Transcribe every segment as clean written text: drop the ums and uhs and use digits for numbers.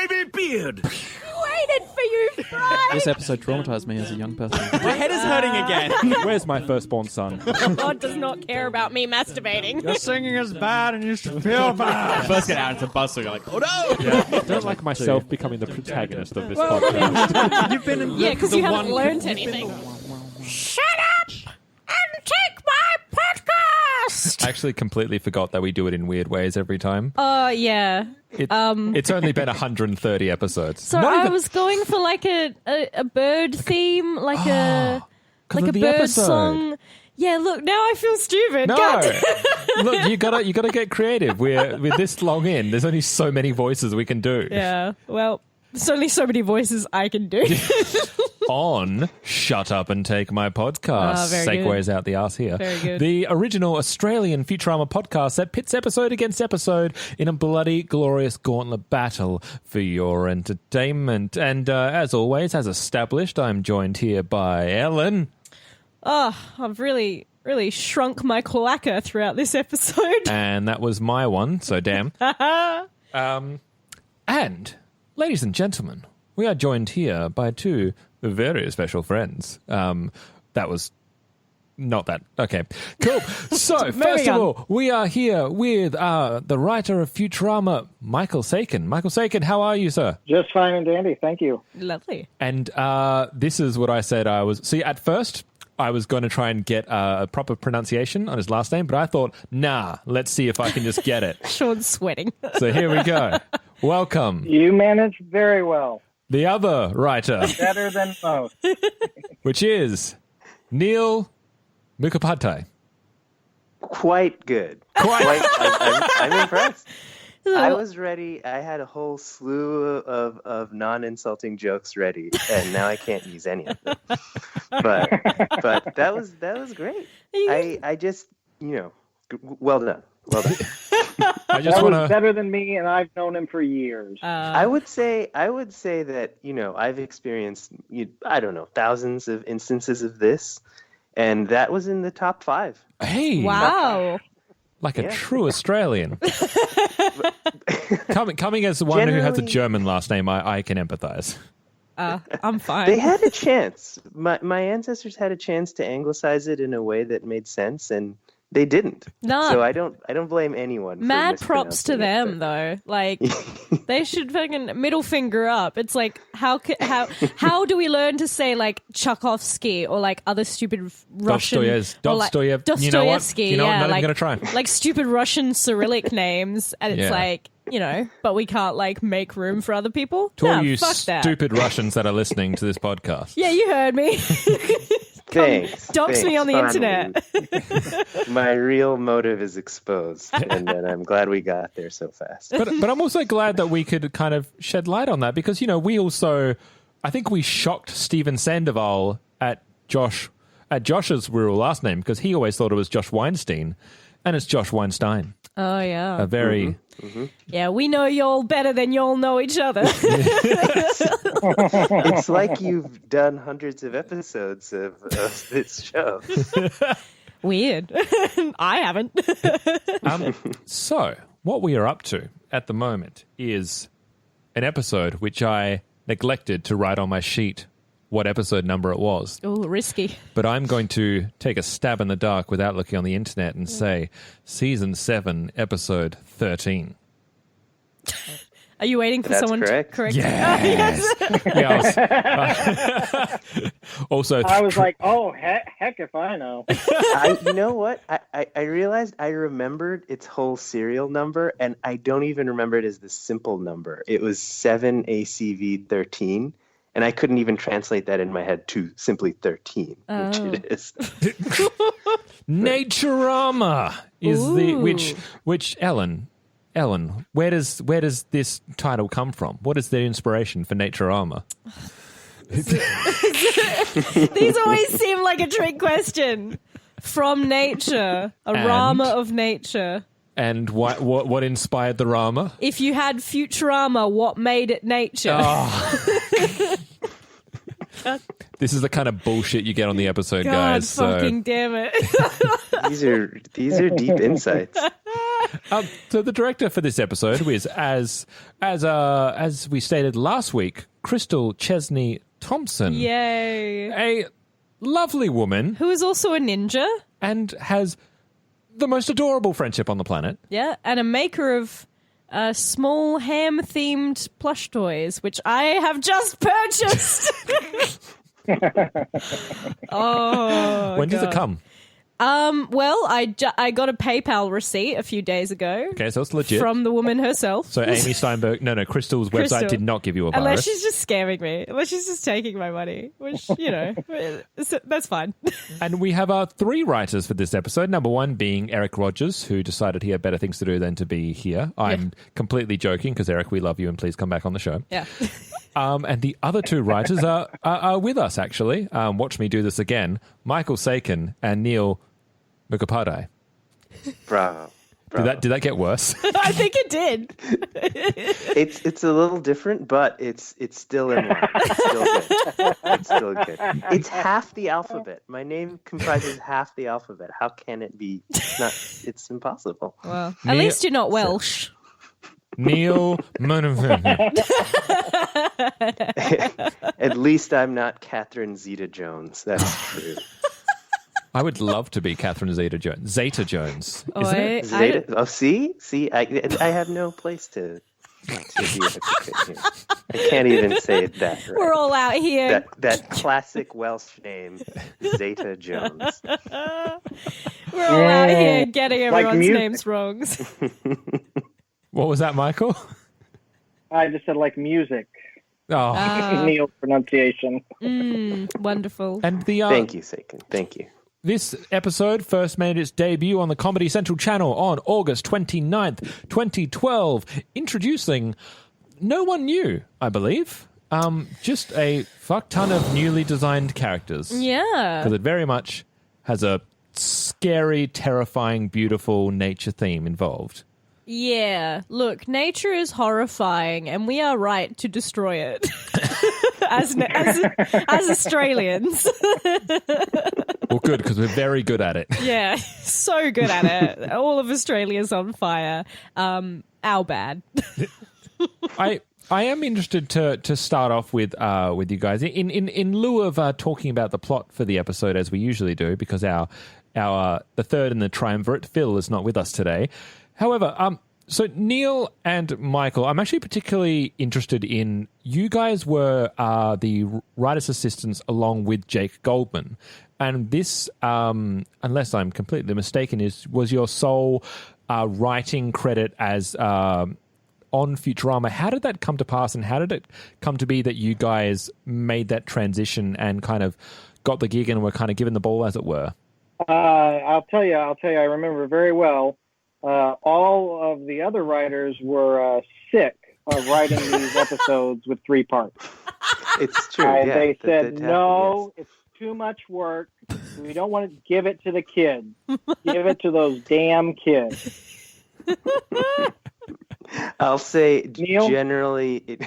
wavy beard. Waited for you, Fry. This episode traumatized me as a young person. My head is hurting again. Where's my firstborn son? God does not care about me masturbating. Your singing is bad and you should feel bad. First get out into a bus, so you're like, oh no! Yeah, I don't like myself becoming the protagonist of this podcast. You've been in Yeah, because you haven't learned anything. Shut up and take my podcast. I actually completely forgot that we do it in weird ways every time. Yeah. It's only been 130 episodes. So I was going for like a bird theme, like a of the bird episode. song. Yeah, look, now I feel stupid. No, God. look, you gotta get creative. We're this long in. There's only so many voices we can do. Yeah, well, there's only so many voices I can do. On Shut Up and Take My Podcast. Very Segues good. out the arse here. Very good. The original Australian Futurama podcast that pits episode against episode in a bloody glorious gauntlet battle for your entertainment. And as always, as established, I'm joined here by Ellen. Oh, I've really shrunk my cloaca throughout this episode. And that was my one, so damn. And, ladies and gentlemen, we are joined here by two very special friends. That was not that. Okay, cool. So, first of all, we are here with the writer of Futurama, Michael Saikin. Michael Saikin, how are you, sir? Just fine and dandy, thank you. Lovely. And this is what I said I was... See, at first, I was going to try and get a proper pronunciation on his last name, but I thought, nah, let's see if I can just get it. Sean's sweating. So here we go. Welcome. You managed very well. The other writer, Better than most. which is Neil Mukhopadhyay. Quite good. I'm impressed. I was ready. I had a whole slew of non-insulting jokes ready, and now I can't use any of them. But that was great. I just, well done. Well done. I just That want was to... better than me, and I've known him for years. I would say that, I've experienced, I don't know, thousands of instances of this, and that was in the top 5. Hey! Wow. Like a true Australian. Coming as one who has a German last name, I can empathize. I'm fine. They had a chance. My ancestors had a chance to anglicize it in a way that made sense, and they didn't. No. So I don't blame anyone. For Mad props to mispronouncing them, though. Like, they should fucking middle finger up. It's like, how do we learn to say, like, Tchaikovsky or, like, other stupid Russian... Dostoevsky. You know what? Not like, even going to try. Like, stupid Russian Cyrillic names. And it's like, but we can't, like, make room for other people? To all No, you fuck that. stupid Russians that are listening to this podcast. Yeah, you heard me. Thanks. Dox me on the Finally. internet. My real motive is exposed, and I'm glad we got there so fast. But I'm also glad that we could kind of shed light on that because, we also... I think we shocked Steven Sandoval at Josh's real last name because he always thought it was Josh Weinstein, and it's Josh Weinstein. Oh, yeah. A very... Yeah, we know y'all better than y'all know each other. It's like you've done hundreds of episodes of this show. Weird. I haven't. So, what we are up to at the moment is an episode which I neglected to write on my sheet what episode number it was. Oh, risky. But I'm going to take a stab in the dark without looking on the internet and say Season 7, Episode 13. Are you waiting for That's someone correct. to correct Yes! Also, I was like, oh, heck if I know. You know what? I realized I remembered its whole serial number, and I don't even remember it as the simple number. It was 7 ACV 13. And I couldn't even translate that in my head to simply 13, which it is. Naturama is which Ellen, where does this title come from? What is the inspiration for Naturama? These always seem like a trick question. From nature. Rama of nature. And what inspired the Rama? If you had Futurama, what made it nature? This is the kind of bullshit you get on the episode, God guys. fucking damn it. These are deep insights. So the director for this episode was, as we stated last week, Crystal Chesney Thompson. Yay. A lovely woman. Who is also a ninja. And has the most adorable friendship on the planet. Yeah, and a maker of small ham-themed plush toys, which I have just purchased. Oh, when does it come? Well, I got a PayPal receipt a few days ago. Okay, so it's legit. From the woman herself. So Amy Steinberg, Crystal's website did not give you a virus. Unless she's just scamming me. Unless she's just taking my money, which, that's fine. And we have 3 writers for this episode. Number 1 being Eric Rogers, who decided he had better things to do than to be here. I'm completely joking because, Eric, we love you and please come back on the show. Yeah. And the other 2 writers are with us, actually. Watch me do this again. Michael Saikin and Neil Mukhopadhyay. Bravo. Did that get worse? I think it did. It's a little different, but it's still in line. It's still good. It's still good. It's half the alphabet. My name comprises half the alphabet. How can it be? It's impossible. Well, at least you're not Welsh. Neil At least I'm not Catherine Zeta-Jones. That's true. I would love to be Catherine Zeta-Jones. Zeta-Jones. Isn't it? Zeta? Oh, see? I have no place to be a hypocrite here. I can't even say that right. We're all out here. That classic Welsh name, Zeta-Jones. We're all out here getting everyone's names wrong. What was that, Michael? I just said like music. Oh. Neil's pronunciation. Wonderful. And thank you, Saikin. Thank you. This episode first made its debut on the Comedy Central channel on August 29th, 2012, introducing no one new, I believe. Just a fuck ton of newly designed characters. Yeah. Because it very much has a scary, terrifying, beautiful nature theme involved. Yeah. Look, nature is horrifying, and we are right to destroy it. as Australians. Well, good, because we're very good at it. Yeah, so good at it. All of Australia's on fire. Our bad. I am interested to start off with you guys in lieu of talking about the plot for the episode as we usually do, because our the third in the triumvirate, Phil, is not with us today. However, so Neil and Michael, I'm actually particularly interested in, you guys were the writer's assistants along with Jake Goldman. And this, unless I'm completely mistaken, was your sole writing credit as on Futurama. How did that come to pass, and how did it come to be that you guys made that transition and kind of got the gig and were kind of given the ball, as it were? I'll tell you, I remember very well. All of the other writers were sick of writing these episodes with 3 parts. It's true. They said, no, it's too much work. We don't want to give it to the kids. Give it to those damn kids. I'll say, Neil? Generally,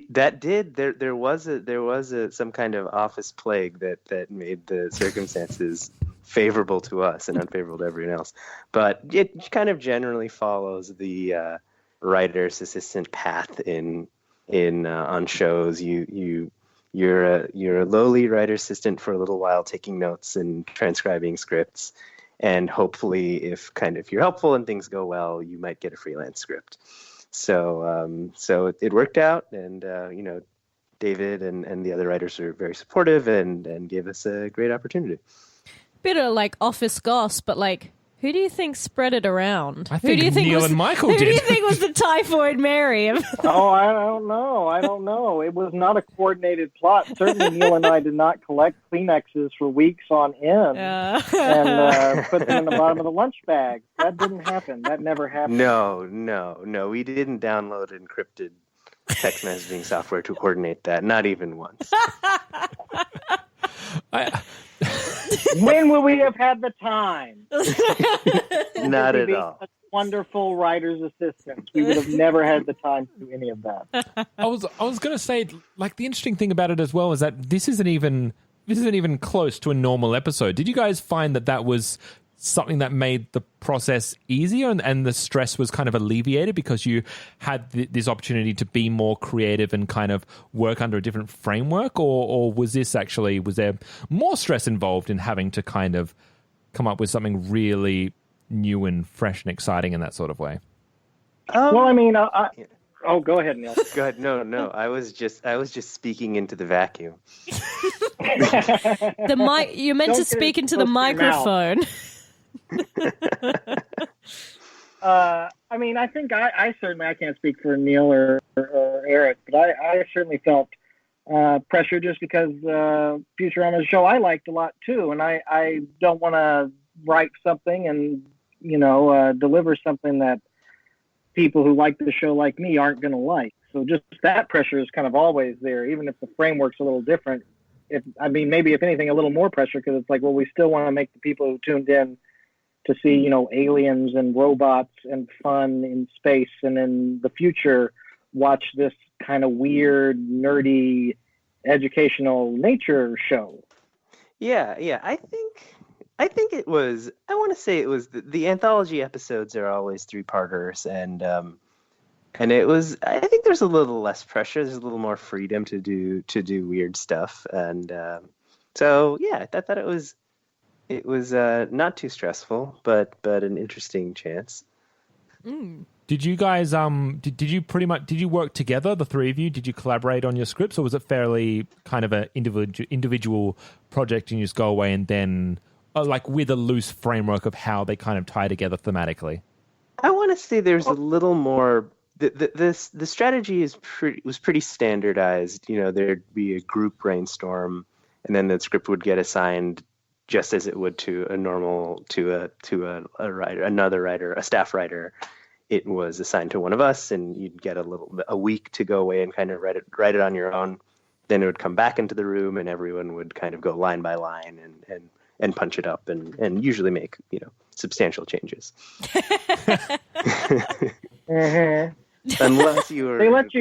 there was some kind of office plague that made the circumstances favorable to us and unfavorable to everyone else. But it kind of generally follows the writer's assistant path in on shows. You're a lowly writer assistant for a little while, taking notes and transcribing scripts, and hopefully, if you're helpful and things go well, you might get a freelance script. So it worked out, and David and the other writers are very supportive and gave us a great opportunity. Bit of like office goss, but like, who do you think spread it around? I think Neil and Michael did. Who do you think was the typhoid Mary? Oh, I don't know. It was not a coordinated plot. Certainly, Neil and I did not collect Kleenexes for weeks on end and put them in the bottom of the lunch bag. That didn't happen. That never happened. No. We didn't download encrypted text messaging software to coordinate that. Not even once. When would we have had the time? Not at all. Such wonderful writer's assistants. We would have never had the time to do any of that. I was going to say, like, the interesting thing about it as well is that this isn't even close to a normal episode. Did you guys find that was something that made the process easier and the stress was kind of alleviated because you had this opportunity to be more creative and kind of work under a different framework? Or was there more stress involved in having to kind of come up with something really new and fresh and exciting in that sort of way? Well, I mean, oh, go ahead, Neil. Go ahead. No. I was just speaking into the vacuum. You meant to speak into the microphone. I mean, I think I certainly, I can't speak for Neil or Eric, but I certainly felt pressure just because Futurama is a show I liked a lot too, and I don't want to write something and deliver something that people who like the show like me aren't going to like. So just that pressure is kind of always there, even if the framework's a little different. Maybe if anything, a little more pressure, because it's like, well, we still want to make the people who tuned in to see, aliens and robots and fun in space and in the future watch this kind of weird, nerdy, educational nature show. Yeah. I think it was, I want to say it was the anthology episodes are always 3-parters, and it was, I think there's a little less pressure. There's a little more freedom to do weird stuff. And so, yeah, I thought it was not too stressful, but an interesting chance. Did you guys did you work together, the three of you? Did you collaborate on your scripts, or was it fairly kind of an individual project and you just go away and then like with a loose framework of how they kind of tie together thematically? I want to say there's a little more. The strategy was pretty standardized. There'd be a group brainstorm, and then the script would get assigned just as it would to a writer, another writer, a staff writer. It was assigned to one of us, and you'd get a week to go away and kind of write it on your own. Then it would come back into the room, and everyone would kind of go line by line and punch it up and usually make substantial changes. Mm-hmm. Unless you were, they let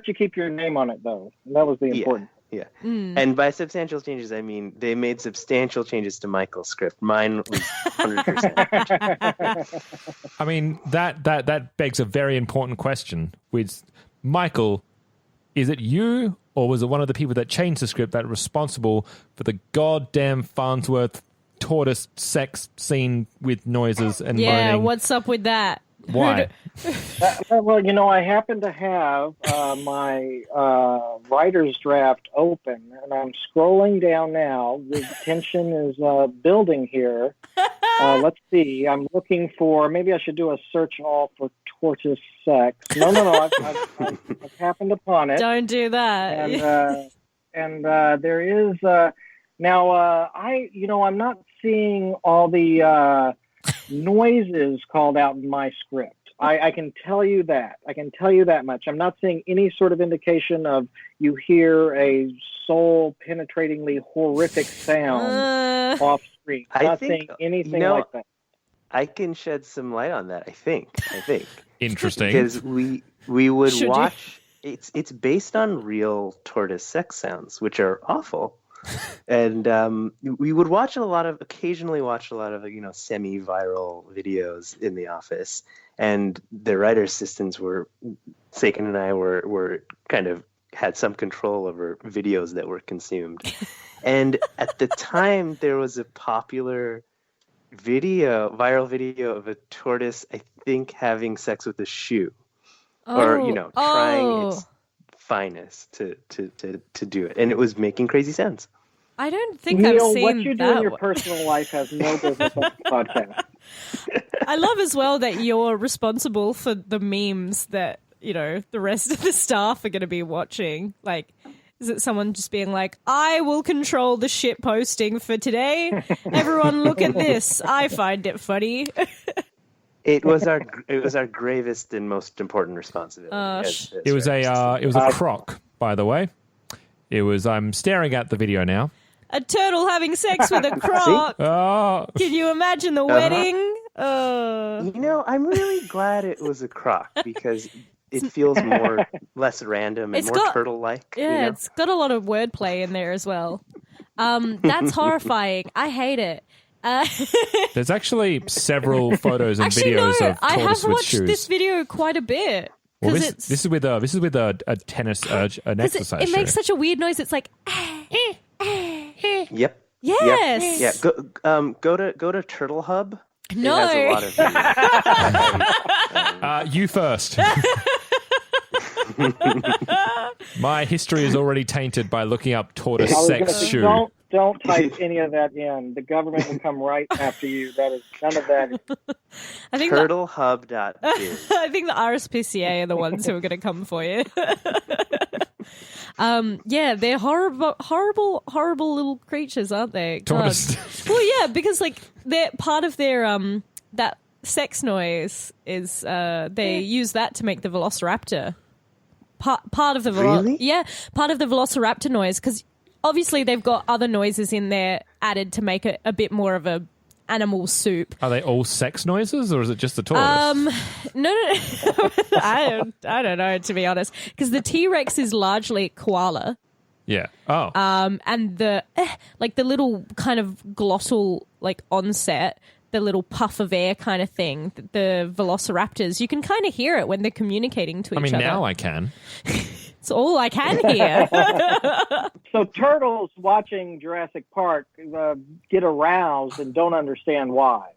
you keep your name on it though. And that was the important. Yeah. And by substantial changes, I mean they made substantial changes to Michael's script. Mine was 100%. I mean that begs a very important question. With Michael, is it you or was it one of the people that changed the script that responsible for the goddamn Farnsworth Tortoise Sex scene with noises and moaning? Yeah, what's up with that? Why? Well, I happen to have my writer's draft open, and I'm scrolling down now. The tension is building here. Let's see. I'm looking for, maybe I should do a search all for Tortoise Sex. No. I've happened upon it. Don't do that. And there is, now, I'm not seeing all the noises called out in my script. I can tell you that. I can tell you that much. I'm not seeing any sort of indication of you hear a soul-penetratingly horrific sound off screen. I'm not seeing anything like that. I can shed some light on that, I think. Interesting. Because we would watch... It's based on real tortoise sex sounds, which are awful. And we would occasionally watch a lot of semi-viral videos in the office, and the writer assistants Saikin and I were kind of had some control over videos that were consumed. And at the time, there was a popular viral video of a tortoise, I think, having sex with a shoe, trying its finest to do it, and it was making crazy sense. I don't think Neil, I've seen what you do in your one. personal life has no business on the podcast. I love as well that you're responsible for the memes that the rest of the staff are going to be watching. Like, is it someone just being like, I will control the shit posting for today? Everyone look at this. I find it funny. It was our gravest and most important responsibility. It was a croc, by the way. I'm staring at the video now. A turtle having sex with a croc. Oh. Can you imagine the wedding? I'm really glad it was a croc because it feels less random and more turtle-like. Yeah, it's got a lot of wordplay in there as well. That's horrifying. I hate it. There's actually several photos and videos of I have tortoise with watched shoes. this video quite a bit. Well, this is with a tennis an exercise it shoe. makes such a weird noise. It's like Yep. yes. Yep. Yeah. Go to Turtle Hub. No. It has a lot of You first. My history is already tainted by looking up tortoise sex shoe. Don't type any of that in. The government will come right after you. That is none of that. I think turtlehub.biz. I think the RSPCA are the ones who are going to come for you. Yeah, they're horrible little creatures, aren't they? God. Well, yeah, because like they're part of their that sex noise is they use that to make the velociraptor. Part of the Really? Yeah, part of the velociraptor noise, because obviously they've got other noises in there added to make it a bit more of a animal soup. Are they all sex noises, or is it just the tortoise? No. I don't know, to be honest, because the T-Rex is largely koala. Yeah. Oh. And the the little kind of glossal onset, the little puff of air kind of thing, the velociraptors, you can kind of hear it when they're communicating to each other. Now I can. It's all I can hear. So turtles watching Jurassic Park get aroused and don't understand why.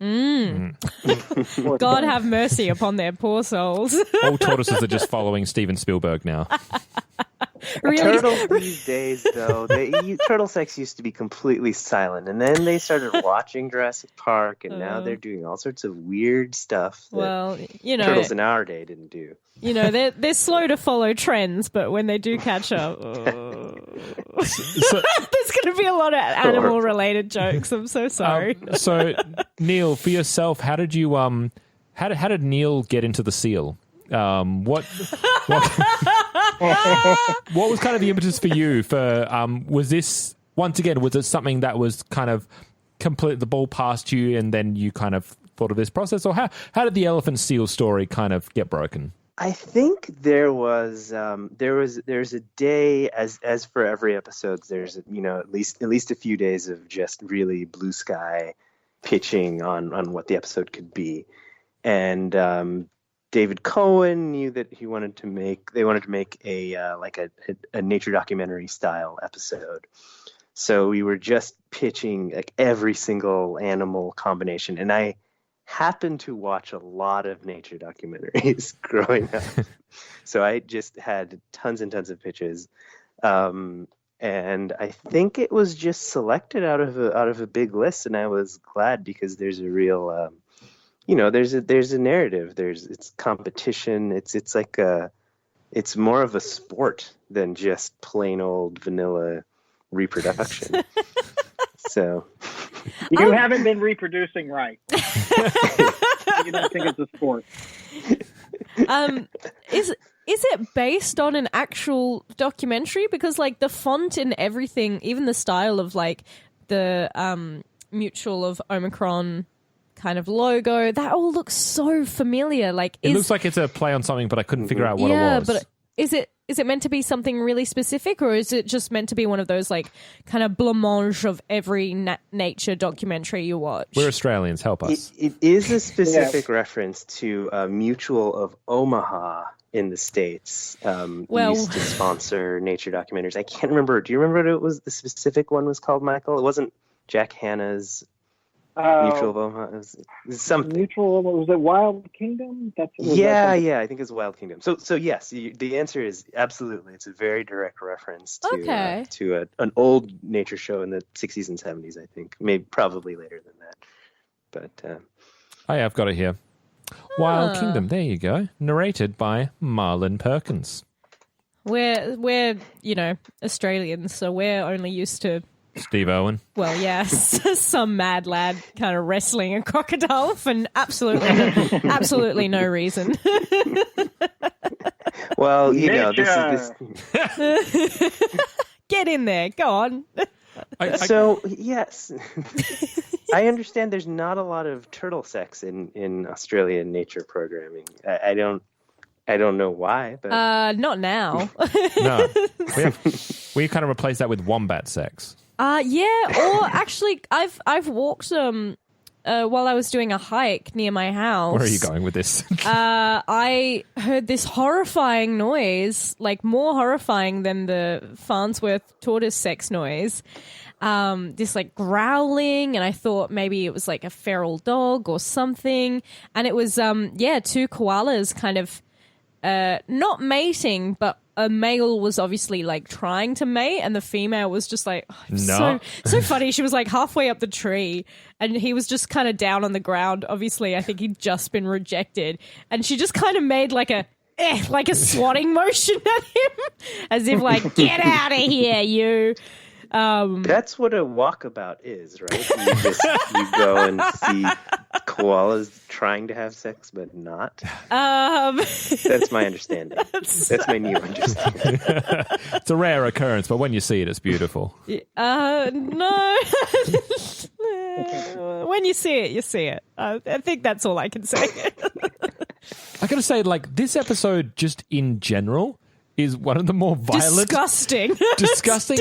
God have mercy upon their poor souls. All tortoises are just following Steven Spielberg now. Really? Turtles these days, though, turtle sex used to be completely silent, and then they started watching Jurassic Park, and now they're doing all sorts of weird stuff that turtles in our day didn't do. You know, they're slow to follow trends, but when they do catch up, there's going to be a lot of animal-related jokes. I'm so sorry. So, Neil, for yourself, how did you how did Neil get into the seal? What was kind of the impetus for you? Was this, once again, was it something that was kind of complete the ball past you, and then you kind of thought of this process, or how did the elephant seal story kind of get broken? I think there's a day, as for every episode, there's at least a few days of just really blue sky pitching on what the episode could be, and David Cohen knew that they wanted to make a nature documentary style episode. So we were just pitching like every single animal combination, and I happened to watch a lot of nature documentaries growing up. So I just had tons and tons of pitches. And I think it was just selected out of a big list, and I was glad, because there's a real there's a narrative, it's competition, it's more of a sport than just plain old vanilla reproduction. So you haven't been reproducing right. You don't think it's a sport. Is it based on an actual documentary? Because the font and everything, even the style of the Mutual of Omicron kind of logo, that all looks so familiar. It looks like it's a play on something, but I couldn't figure out what it was. But is it meant to be something really specific, or is it just meant to be one of those kind of blancmange of every nature documentary you watch? We're Australians, help us. It is a specific reference to Mutual of Omaha in the States. Used to sponsor nature documentaries. I can't remember. Do you remember what it was? The specific one was called, Michael? It wasn't Jack Hanna's Mutual of Omaha. It was something. Mutual, was it Wild Kingdom? I think it's Wild Kingdom. So yes, the answer is absolutely. It's a very direct reference to an old nature show in the 60s and 70s, I think. Probably later than that. But I've got it here. Wild Kingdom, there you go. Narrated by Marlon Perkins. We're Australians, so we're only used to Steve Owen. Well, yes, some mad lad kind of wrestling a crocodile for absolutely no reason. Well, this is Get in there. Go on. Yes. I understand there's not a lot of turtle sex in Australian nature programming. I don't know why, but not now. No. We kind of replaced that with wombat sex. Or actually, I've walked while I was doing a hike near my house. Where are you going with this? I heard this horrifying noise, like more horrifying than the Farnsworth Tortoise Sex noise. This like growling, and I thought maybe it was like a feral dog or something. And it was, two koalas kind of not mating, but a male was obviously like trying to mate, and the female was just like so funny. She was like halfway up the tree, and he was just kind of down on the ground. Obviously, I think he'd just been rejected, and she just kind of made like a swatting motion at him, as if like, get out of here, you. That's what a walkabout is, right? You go and see koalas trying to have sex but not. That's my understanding. That's my new understanding. It's a rare occurrence, but when you see it, it's beautiful. No. When you see it, you see it. I think that's all I can say. I gotta say, like, this episode, just in general, is one of the more violent, disgusting,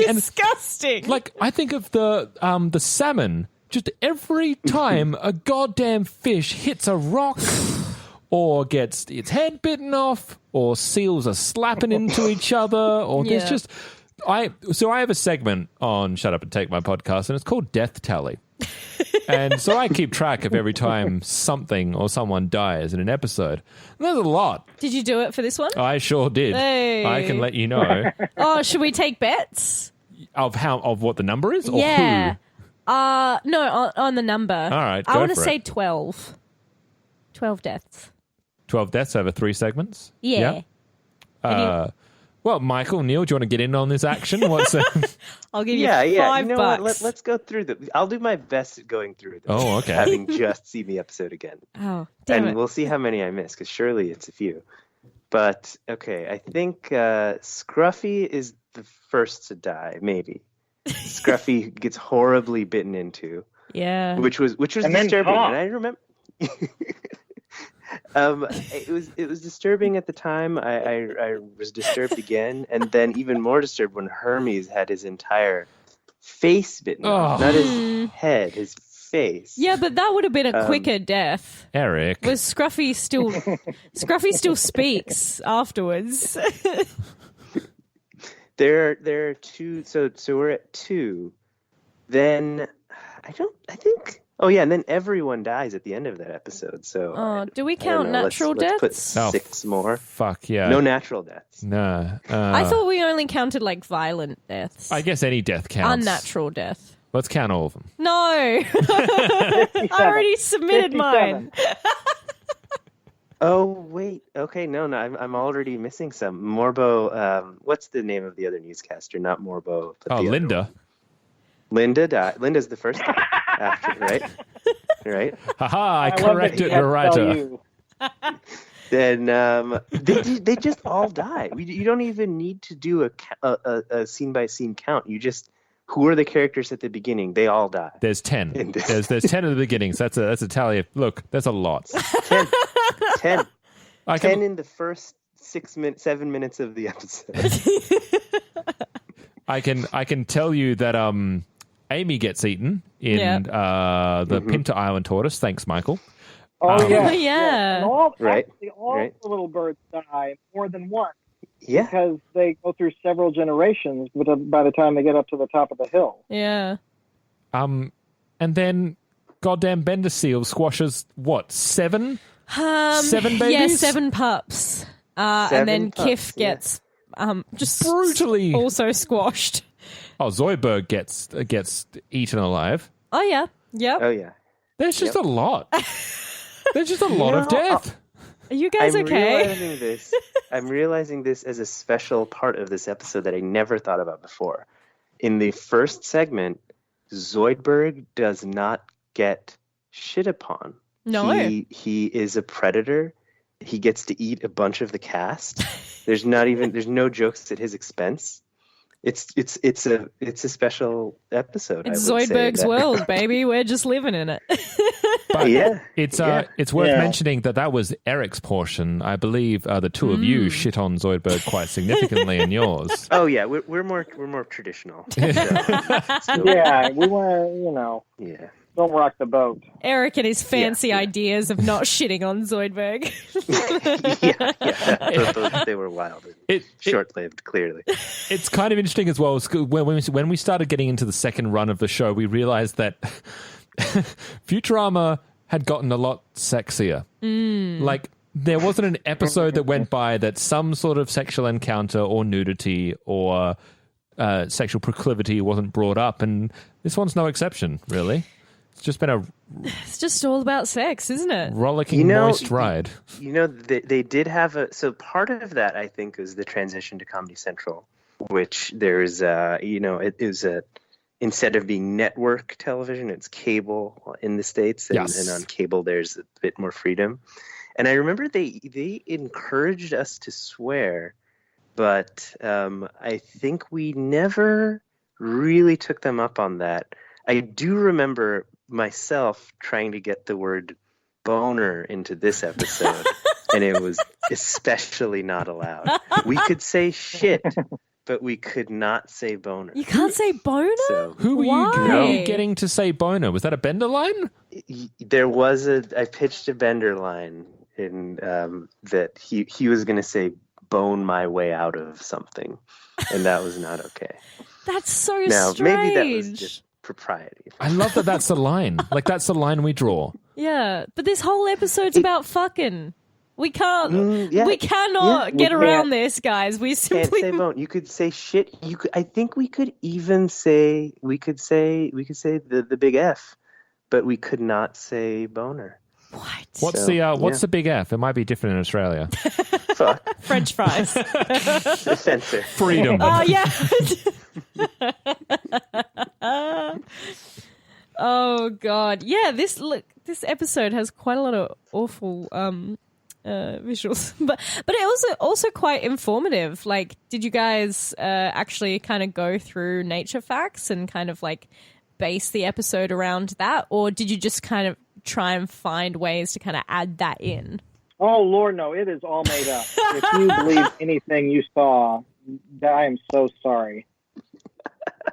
and like, I think of the salmon. Just every time a goddamn fish hits a rock, or gets its head bitten off, or seals are slapping into each other, or there's just I have a segment on Shut Up and Take My podcast, and it's called Death Tally. And so I keep track of every time something or someone dies in an episode. And there's a lot. Did you do it for this one? I sure did. Hey. I can let you know. Oh, should we take bets? Of what the number is? Or yeah. who? No, on the number. All right, I want to for say it. 12. 12 deaths. 12 deaths over 3 segments? Yeah. Well, Michael, Neil, do you want to get in on this action? I'll give you $5. You know what? Let's go through them. I'll do my best at going through them. Oh, okay. Having just seen the episode again. Oh, damn and it. we'll see how many I miss, because surely it's a few. But, okay, I think Scruffy is the first to die, maybe. Scruffy gets horribly bitten into. Yeah. Which was disturbing. And I remember... it was disturbing at the time. I was disturbed again, and then even more disturbed when Hermes had his entire face bitten off. Not his head, his face. Yeah, but that would have been a quicker death. Eric. Was Scruffy still speaks afterwards. There are two. So we're at 2. Then I think. Oh yeah, and then everyone dies at the end of that episode. So, do we count natural deaths? Let's put 6 more. Fuck yeah! No natural deaths. No. I thought we only counted like violent deaths. I guess any death counts. Unnatural death. Let's count all of them. No, I already submitted 57. mine. Oh wait, okay, no, I'm already missing some. Morbo. What's the name of the other newscaster? Not Morbo. But the Linda. other one. Linda died. Linda's the first one after, right? Right. Haha! I corrected the writer. Then they just all die. You don't even need to do a scene by scene count. You just, who are the characters at the beginning? They all die. There's 10. There's 10 at the beginning. So that's a tally. Look, that's a lot. 10 in the first 7 minutes of the episode. I can tell you that Amy gets eaten in the Pinta Island tortoise. Thanks, Michael. Oh, yeah. Yeah. And all Right. the little birds die more than once. Yeah. Because they go through several generations by the time they get up to the top of the hill. Yeah. And then goddamn Bender Seal squashes, what, 7? 7 babies? Yeah, 7 pups. And then Kif gets just brutally also squashed. Oh, Zoidberg gets eaten alive. Oh, yeah. Yep. Oh yeah. There's just a lot. There's just a lot of death. Are you guys okay? I'm realizing this as a special part of this episode that I never thought about before. In the first segment, Zoidberg does not get shit upon. No. He is a predator. He gets to eat a bunch of the cast. There's no jokes at his expense. it's a special episode. It's I would Zoidberg's say world, baby. We're just living in it. But yeah, it's worth mentioning that was Eric's portion. I believe the two of you shit on Zoidberg quite significantly in yours. Oh yeah, we're more traditional. So, Yeah, we want to, yeah. don't rock the boat. Eric and his fancy ideas of not shitting on Zoidberg. They were wild and short-lived, clearly. It's kind of interesting as well. When we started getting into the second run of the show, we realized that Futurama had gotten a lot sexier. Like, there wasn't an episode that went by that some sort of sexual encounter or nudity or sexual proclivity wasn't brought up, and this one's no exception, really. It's just been It's just all about sex, isn't it? rollicking, moist ride. They did have so part of that, I think, is the transition to Comedy Central, which there's, it is instead of being network television, it's cable in the States, and on cable there's a bit more freedom. And I remember they encouraged us to swear, but I think we never really took them up on that. I do remember myself trying to get the word boner into this episode, and it was especially not allowed. We could say shit, but we could not say boner. You can't say boner? So, Who were you getting to say boner? Was that a Bender line? There was I pitched a Bender line in that he was going to say bone my way out of something, and that was not okay. That's so now, strange. Maybe that was just propriety. I love that that's the line. Like, that's the line we draw. Yeah, but this whole episode's about fucking. We can't. We cannot get around this, guys. We simply can't say bone. You could say shit. You could. I think we could even say. We could say the big F, but we could not say boner. What? What's the big F? It might be different in Australia. Fuck. French fries. Censor. Freedom. Oh yeah. Oh god. Yeah. This episode has quite a lot of awful visuals, but it was also quite informative. Like, did you guys actually kind of go through nature facts and kind of like base the episode around that, or did you just kind of try and find ways to kind of add that in? Oh, Lord, no, it is all made up. If you believe anything you saw, I am so sorry.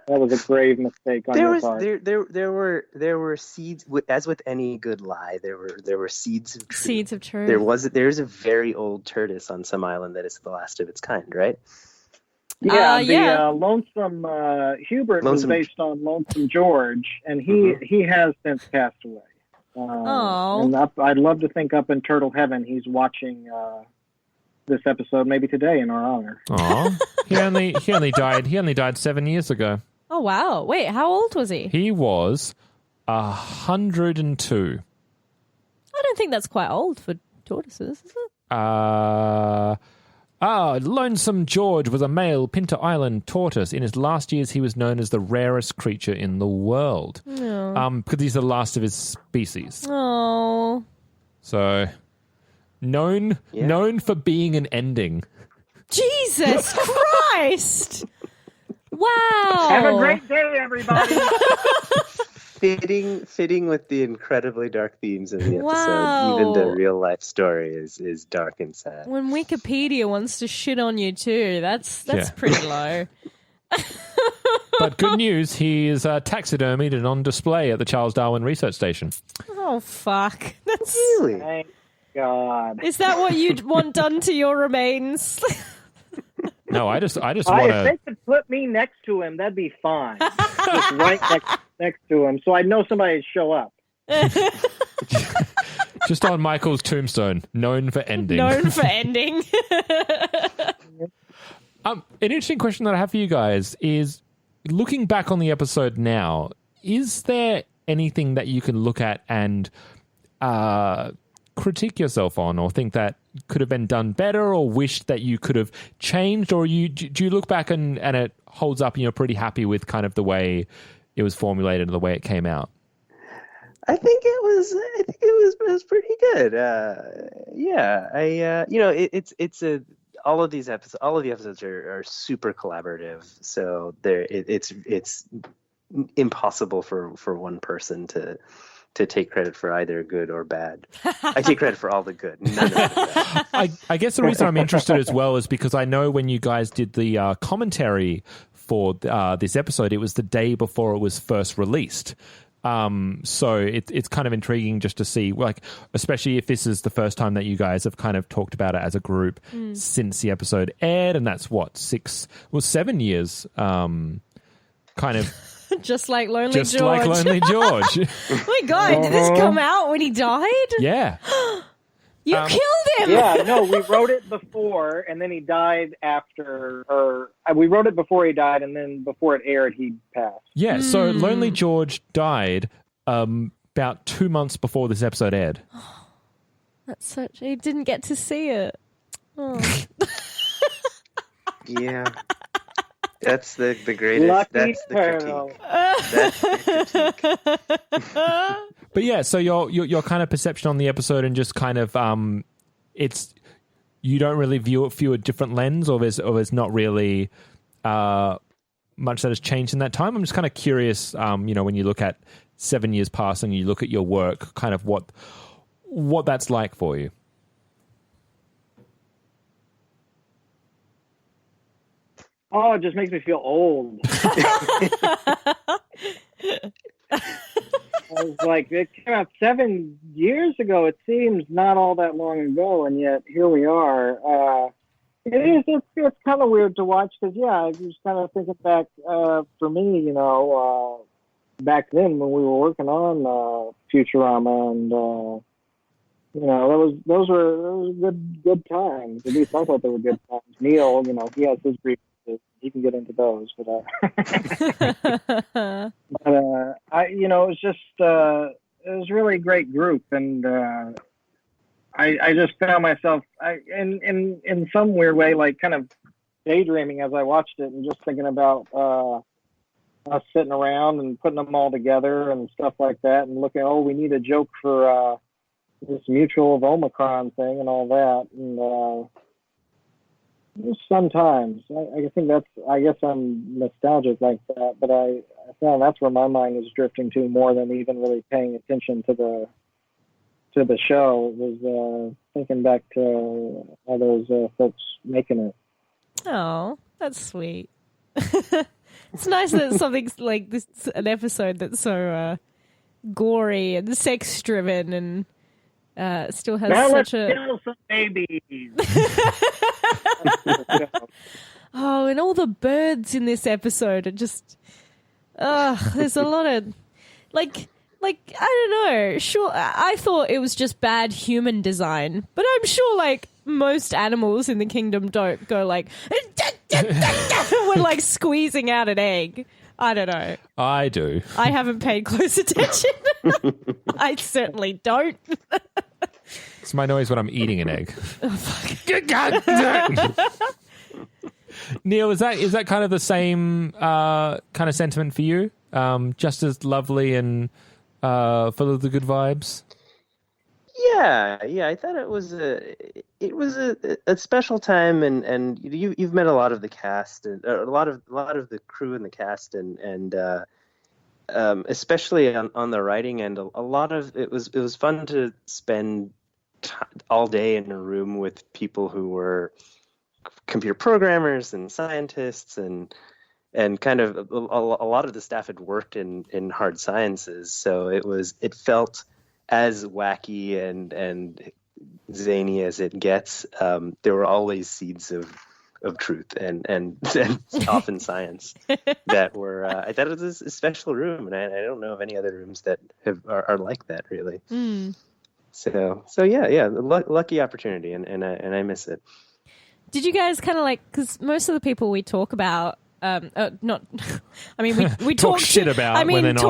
That was a grave mistake on your part. There were seeds, as with any good lie. There were seeds of truth. Seeds of truth. There's a very old tortoise on some island that is the last of its kind, right? Yeah, Lonesome Hubert was based on Lonesome George, and he has since passed away. And I'd love to think up in Turtle Heaven he's watching this episode maybe today in our honor. Oh, he only died 7 years ago. Oh wow! Wait, how old was he? He was 102. I don't think that's quite old for tortoises, is it? Lonesome George was a male Pinta Island tortoise. In his last years, he was known as the rarest creature in the world. Because he's the last of his species. Oh. So, known for being an ending. Jesus Christ! Wow. Have a great day, everybody. Fitting with the incredibly dark themes of the episode. Wow. Even the real life story is dark and sad. When Wikipedia wants to shit on you too, that's pretty low. But good news, he is taxidermied and on display at the Charles Darwin Research Station. Oh fuck! That's Really? Thank God. Is that what you'd want done to your remains? No, I just want If to. they could put me next to him, that'd be fine. Just right next to him, so I know somebody would show up. Just on Michael's tombstone, known for ending. Known for ending. An interesting question that I have for you guys is, looking back on the episode now, is there anything that you can look at and critique yourself on, or think that could have been done better, or wish that you could have changed, or do you look back and it holds up and you're pretty happy with kind of the way it was formulated and the way it came out? I think it was pretty good. all of the episodes are super collaborative. So it's impossible for one person to take credit for either good or bad. I take credit for all the good. None of the bad. I guess the reason I'm interested as well is because I know when you guys did the commentary for this episode, it was the day before it was first released. So it's kind of intriguing just to see, like, especially if this is the first time that you guys have kind of talked about it as a group since the episode aired, and that's 7 years, kind of. Just like Lonely Just George. like Lonely George. Oh my God, did this come out when he died? Yeah. You killed him! Yeah, no, we wrote it before, and then he died after, or we wrote it before he died, and then before it aired, he passed. Yeah, so Lonely George died about 2 months before this episode aired. That's such... He didn't get to see it. Oh. Yeah. That's the greatest. Lucky that's the turtle. critique. That's the critique. But yeah, so your kind of perception on the episode and just kind of it's you don't really view it through a different lens, or there's not really much that has changed in that time. I'm just kind of curious, when you look at 7 years past and you look at your work, kind of what that's like for you. Oh, it just makes me feel old. I was like, it came out 7 years ago. It seems not all that long ago, and yet here we are. It's kind of weird to watch because, I was kind of thinking back for me, back then when we were working on Futurama, and those were good times. At least I thought they were good times. Neil, he has his grievances. He can get into those, but it was just it was really a great group, and I just found myself in some weird way, like, kind of daydreaming as I watched it, and just thinking about us sitting around and putting them all together and stuff like that, and looking, we need a joke for this Mutual of Omicron thing and all that, and sometimes I guess I'm nostalgic like that, but I found that's where my mind was drifting to more than even really paying attention to the show. It was thinking back to all those folks making it. Oh, that's sweet. It's nice that something's like this, an episode that's so gory and sex driven and still has now such let's kill some babies. Oh, and all the birds in this episode are just there's a lot of like I don't know, sure, I thought it was just bad human design, but I'm sure like most animals in the kingdom don't go like when like squeezing out an egg. I don't know. I do. I haven't paid close attention. I certainly don't. It's my noise when I'm eating an egg. Oh, fuck. Neil, is that kind of the same kind of sentiment for you? Just as lovely and full of the good vibes? Yeah. I thought it was a special time, and you've met a lot of the cast and a lot of the crew and the cast, and especially on the writing end, a lot of it was fun to spend all day in a room with people who were computer programmers and scientists, and kind of a lot of the staff had worked in hard sciences, so it felt as wacky and zany as it gets. There were always seeds of truth and often science that were. I thought it was a special room, and I don't know of any other rooms that are like that, really. Mm. So yeah, lucky opportunity, and I miss it. Did you guys kind of like, because most of the people we talk about, not, I mean, we talk shit about when they're not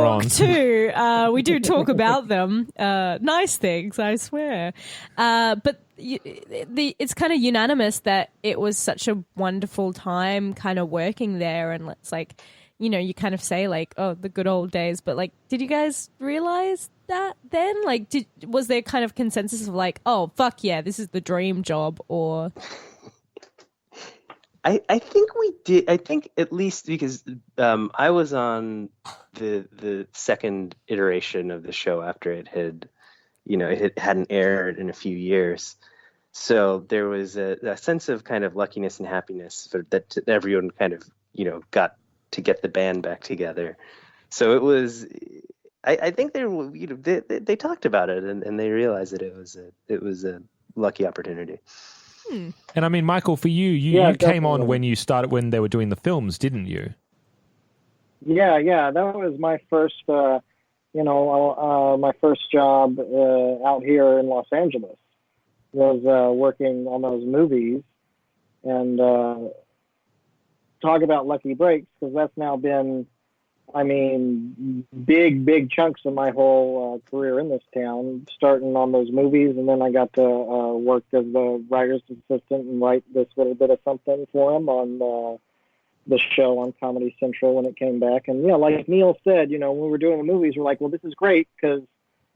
on. We do talk about them, nice things, I swear. But it's kind of unanimous that it was such a wonderful time kind of working there, and it's like, you kind of say like, oh, the good old days, but like, did you guys realize that then? Like, was there kind of consensus of like, oh, fuck yeah, this is the dream job, or... I think we did. I think at least because I was on the second iteration of the show after it had, it hadn't aired in a few years. So there was a sense of kind of luckiness and happiness that everyone kind of, got to get the band back together. So it was. I think they talked about it and they realized that it was a lucky opportunity. And I mean, Michael, for you came on when they were doing the films, didn't you? Yeah. That was my first, my first job out here in Los Angeles was working on those movies, and talk about lucky breaks, because that's now been, big chunks of my whole career in this town, starting on those movies, and then I got to work as the writer's assistant and write this little bit of something for him on the show on Comedy Central when it came back. And like Neil said, when we were doing the movies, we're like, well, this is great because,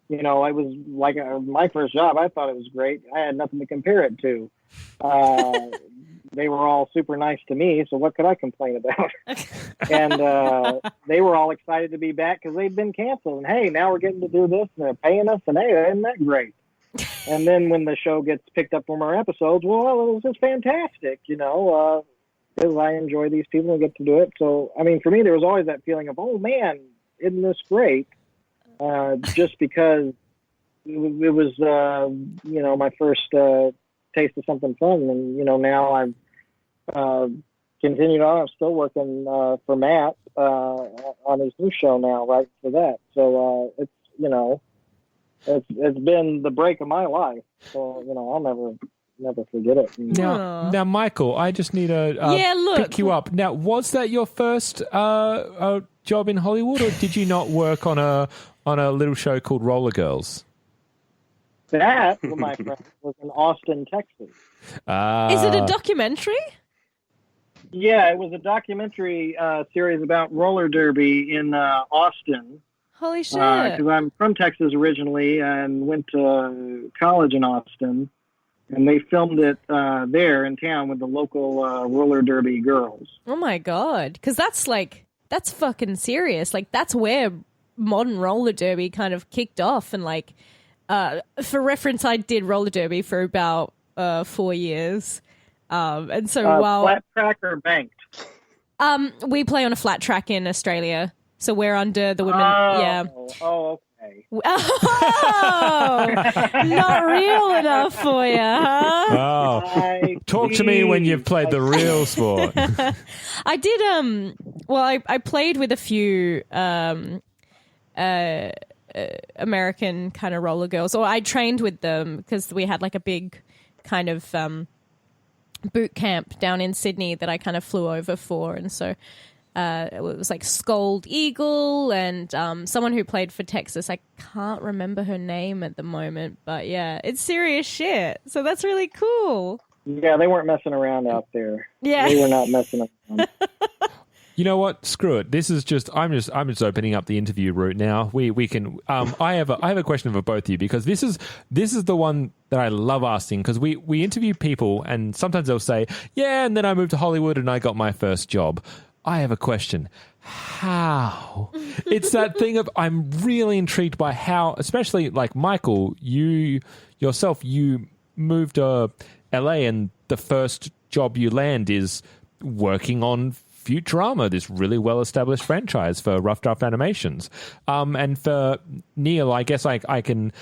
I was like my first job. I thought it was great. I had nothing to compare it to. They were all super nice to me, so what could I complain about? And they were all excited to be back because they'd been canceled. And, hey, now we're getting to do this, and they're paying us, and hey, isn't that great? And then when the show gets picked up from our episodes, well, it was just fantastic, because I enjoy these people and get to do it. So, for me, there was always that feeling of, oh, man, isn't this great? Just because it was, my first taste of something fun. And, now I've continued on. I'm still working for Matt on his new show now, right, for that. So it's been the break of my life. So, I'll never forget it. Now, Michael, I just need to pick you up. Now, was that your first job in Hollywood, or did you not work on a little show called Roller Girls? That, my friend, was in Austin, Texas. Is it a documentary? Yeah, it was a documentary series about roller derby in Austin. Holy shit. Because I'm from Texas originally and went to college in Austin. And they filmed it there in town with the local roller derby girls. Oh, my God. Because that's fucking serious. Like, that's where modern roller derby kind of kicked off. And, for reference, I did roller derby for about 4 years. And so while flat track or banked? We play on a flat track in Australia. So we're under the women. Oh, okay. Oh, not real enough for you, huh? Oh, talk to me when you've played the real sport. I did. I played with a few American kind of roller girls, or I trained with them because we had like a big kind of boot camp down in Sydney that I kind of flew over for, and so. It was like Scold Eagle and someone who played for Texas. I can't remember her name at the moment, but yeah, it's serious shit. So that's really cool. Yeah, they weren't messing around out there. Yeah, they were not messing around. You know what? Screw it. This is just I'm just opening up the interview route now. We can. I have a question for both of you because this is the one that I love asking because we interview people and sometimes they'll say yeah, and then I moved to Hollywood and I got my first job. I have a question. How? It's that thing of I'm really intrigued by how, especially like Michael, you moved to LA and the first job you land is working on Futurama, this really well-established franchise for Rough Draft Animations. And for Neil, I guess I can...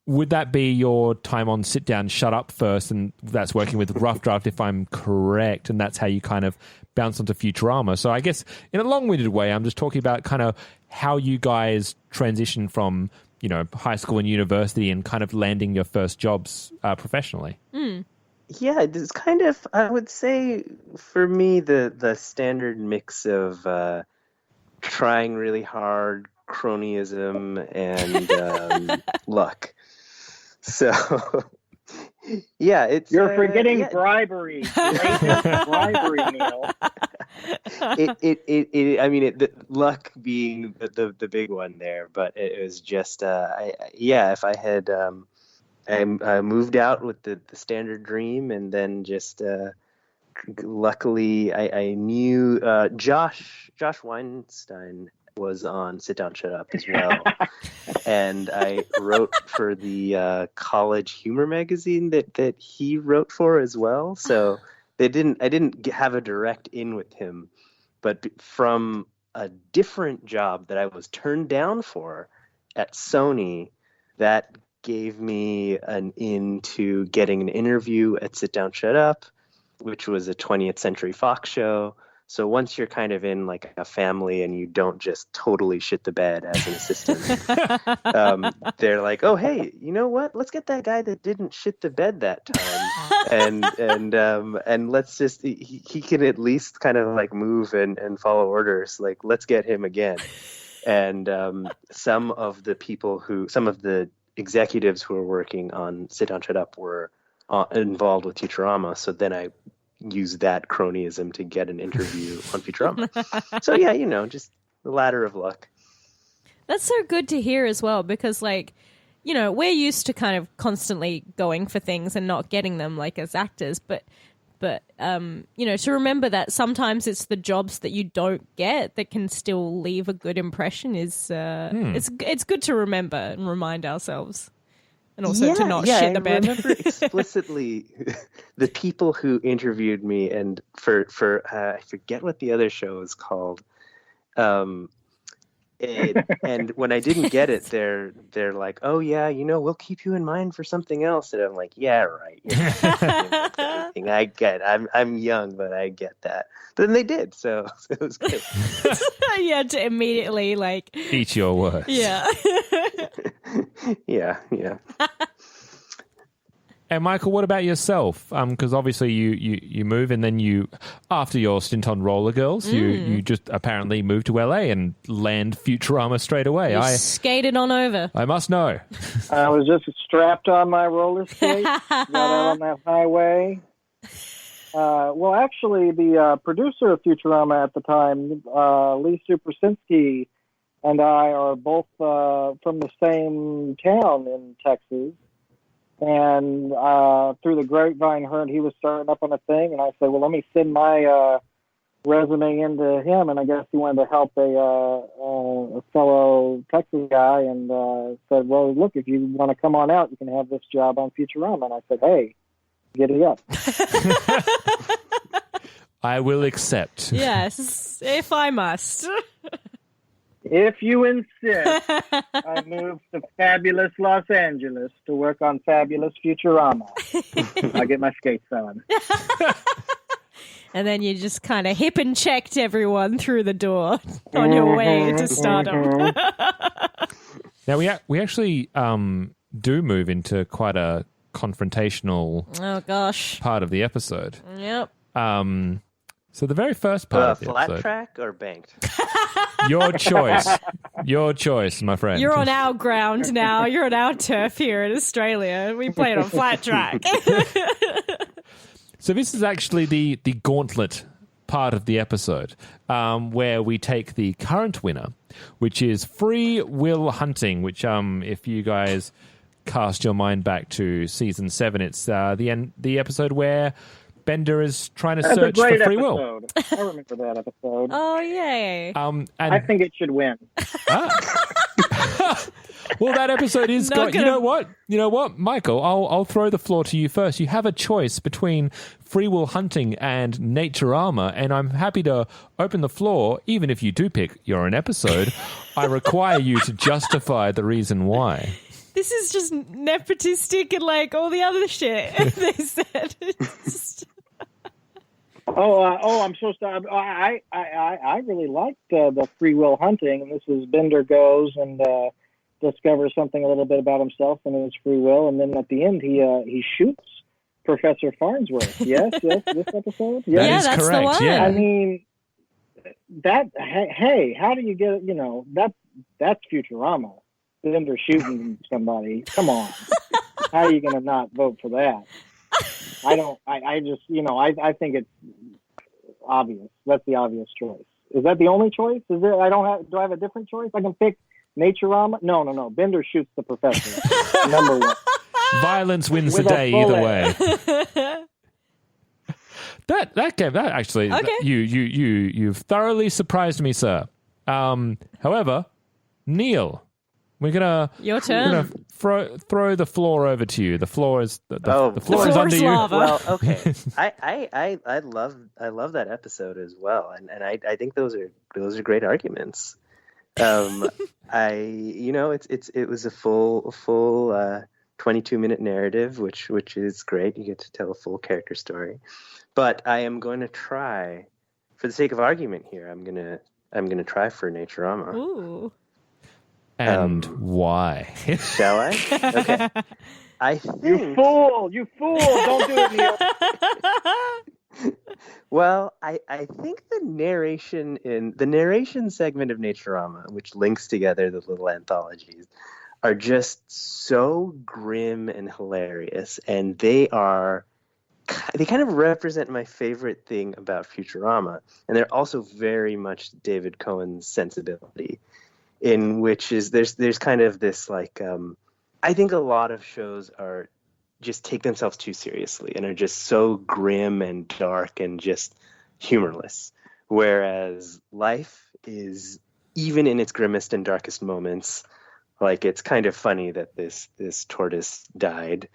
Would that be your time on Sit Down, Shut Up first, and that's working with Rough Draft if I'm correct, and that's how you kind of bounce onto Futurama. So I guess in a long-winded way, I'm just talking about kind of how you guys transition from, high school and university and kind of landing your first jobs professionally. Mm. Yeah, it's kind of, I would say, for me, the standard mix of trying really hard, cronyism, and luck. So, yeah, it's... You're forgetting bribery. Bribery, Neil. Luck being the big one there, but it was just, if I had... I moved out with the standard dream and then just luckily I knew Josh Weinstein was on Sit Down, Shut Up as well. And I wrote for the college humor magazine that he wrote for as well. So I didn't have a direct in with him, but from a different job that I was turned down for at Sony, that gave me an in to getting an interview at Sit Down, Shut Up, which was a 20th Century Fox show. So once you're kind of in like a family and you don't just totally shit the bed as an assistant, they're like, oh, hey, you know what? Let's get that guy that didn't shit the bed that time. and let's just, he can at least kind of like move and follow orders. Like, let's get him again. And some of the executives who were working on Sit Down, Shut Up were involved with Futurama. So then I used that cronyism to get an interview on Futurama. So yeah, just the ladder of luck. That's so good to hear as well, because like, we're used to kind of constantly going for things and not getting them, like as actors, but to remember that sometimes it's the jobs that you don't get that can still leave a good impression is it's good to remember and remind ourselves. And also to not shit the bed. I remember explicitly the people who interviewed me, and for I forget what the other show is called. And when I didn't get it, they're like, "Oh yeah, we'll keep you in mind for something else." And I'm like, "Yeah, right. Everything I get. I'm young, but I get that." But then they did, so it was good. You had to immediately like eat your words. Yeah. Yeah. And Michael, what about yourself? Because obviously you move, and then you, after your stint on Roller Girls, you just apparently moved to LA and land Futurama straight away. You skated on over. I must know. I was just strapped on my roller skate, got out on that highway. Well, actually, the producer of Futurama at the time, Lee Supersinski, and I are both from the same town in Texas. And through the grapevine, heard he was starting up on a thing, and I said, well, let me send my resume into him. And I guess he wanted to help a fellow Texas guy, and said, well, look, if you want to come on out, you can have this job on Futurama. And I said, hey, get it up. I will accept. Yes, if I must. If you insist, I moved to fabulous Los Angeles to work on fabulous Futurama. I'll get my skates on. And then you just kind of hip and checked everyone through the door on your way to stardom. Now, we actually do move into quite a confrontational part of the episode. Yep. So the very first part of the flat episode... track or banked? Your choice. Your choice, my friend. You're on our ground now. You're on our turf here in Australia. We play it on flat track. So this is actually the gauntlet part of the episode, where we take the current winner, which is Free Will Hunting, which if you guys cast your mind back to season 7, it's the episode where Bender is trying to search for free will. I remember that episode. Oh, yay. And I think it should win. Well, that episode is got. You know what, Michael? I'll throw the floor to you first. You have a choice between Free Will Hunting and Naturama, and I'm happy to open the floor. Even if you do pick your own episode, I require you to justify the reason why. This is just nepotistic and like all the other shit they said. I'm so sorry. I really liked the Free Will Hunting, and this is Bender goes and discovers something a little bit about himself and his free will, and then at the end he shoots Professor Farnsworth. Yes, this episode. Yes. Yeah, that's correct. The one. Yeah. I mean, that. Hey, how do you get? That's Futurama. Bender shooting somebody. Come on, how are you going to not vote for that? I don't. I just. I think it's obvious. That's the obvious choice. Is that the only choice? Is there? Do I have a different choice? I can pick Naturama. No. Bender shoots the professor. Number one. Violence wins the day either way. That game, that actually, Okay. you've thoroughly surprised me, sir. However, Neil, we're gonna Your turn. throw the floor over to you. The floor is the floor is floor under is you. lava. Well, okay. I love that episode as well, and I think those are great arguments. It was a full 22-minute narrative, which is great. You get to tell a full character story. But I am going to try, for the sake of argument here, I'm gonna try for Naturama. Ooh. And why? Shall I? Okay. I think. You fool! Don't do it, Neil. Well, I think the narration segment of Naturama, which links together the little anthologies, are just so grim and hilarious, and they kind of represent my favorite thing about Futurama, and they're also very much David Cohen's sensibility, in which is there's kind of this like I think a lot of shows are just take themselves too seriously and are just so grim and dark and just humorless, whereas life is, even in its grimmest and darkest moments, like it's kind of funny that this tortoise died.